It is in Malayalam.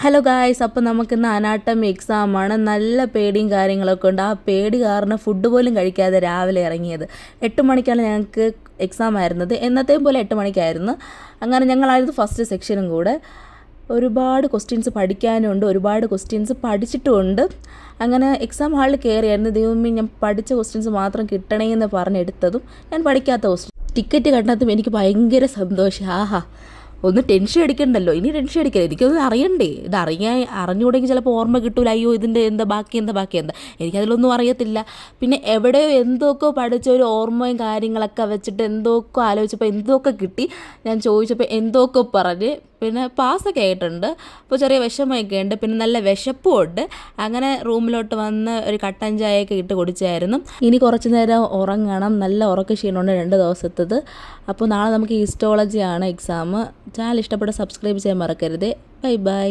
ഹലോ ഗായ്സ്, അപ്പോൾ നമുക്കിന്ന് അനാട്ടമി എക്സാമാണ്. നല്ല പേടിയും കാര്യങ്ങളൊക്കെ ഉണ്ട്. ആ പേടി കാരണം ഫുഡ് പോലും കഴിക്കാതെ രാവിലെ ഇറങ്ങിയത്. 8 മണിക്കാണ് ഞങ്ങൾക്ക് എക്സാം ആയിരുന്നത്. എന്നത്തെയും പോലെ 8 മണിക്കായിരുന്നു. അങ്ങനെ ഞങ്ങളായിരുന്നു ഫസ്റ്റ് സെക്ഷനും കൂടെ. ഒരുപാട് ക്വസ്റ്റ്യൻസ് പഠിക്കാനുണ്ട്, ഒരുപാട് ക്വസ്റ്റ്യൻസ് പഠിച്ചിട്ടുമുണ്ട്. അങ്ങനെ എക്സാം ഹാളിൽ കയറിയായിരുന്നു. ദൈവമേ, ഞാൻ പഠിച്ച ക്വസ്റ്റ്യൻസ് മാത്രം കിട്ടണേ എന്ന് പറഞ്ഞെടുത്തതും ഞാൻ പഠിക്കാത്ത ക്വസ്റ്റ്യൻ ടിക്കറ്റ് കണ്ടതും എനിക്ക് ഭയങ്കര സന്തോഷം. ആഹാ, ഒന്ന് ടെൻഷൻ അടിക്കണ്ടല്ലോ, ഇനി ടെൻഷൻ അടിക്കരുത്, എനിക്കൊന്നും അറിയണ്ടേ. ഇത് അറിഞ്ഞുകൂടെങ്കിൽ ചിലപ്പോൾ ഓർമ്മ കിട്ടൂല. അയ്യോ, ഇതിൻ്റെ എന്താ ബാക്കി എനിക്കതിലൊന്നും അറിയത്തില്ല. പിന്നെ എവിടെയോ എന്തൊക്കെ പഠിച്ച ഒരു ഓർമ്മയും കാര്യങ്ങളൊക്കെ വെച്ചിട്ട് എന്തൊക്കെ ആലോചിച്ചപ്പോൾ എന്തൊക്കെ കിട്ടി. ഞാൻ ചോദിച്ചപ്പോൾ എന്തൊക്കെ പറഞ്ഞ് പിന്നെ പാസ്സൊക്കെ ആയിട്ടുണ്ട്. അപ്പോൾ ചെറിയ വിഷമമൊക്കെ ഉണ്ട്, പിന്നെ നല്ല വിശപ്പും ഉണ്ട്. അങ്ങനെ റൂമിലോട്ട് വന്ന് ഒരു കട്ടൻ ചായയൊക്കെ ഇട്ട് കുടിച്ചായിരുന്നു. ഇനി കുറച്ച് നേരം ഉറങ്ങണം, നല്ല ഉറക്ക ക്ഷീണമുണ്ട് 2 ദിവസത്തേത്. അപ്പോൾ നാളെ നമുക്ക് ഹിസ്റ്റോളജിയാണ് എക്സാം. ചാനൽ ഇഷ്ടപ്പെട്ട സബ്സ്ക്രൈബ് ചെയ്യാൻ മറക്കരുത്. Bye bye.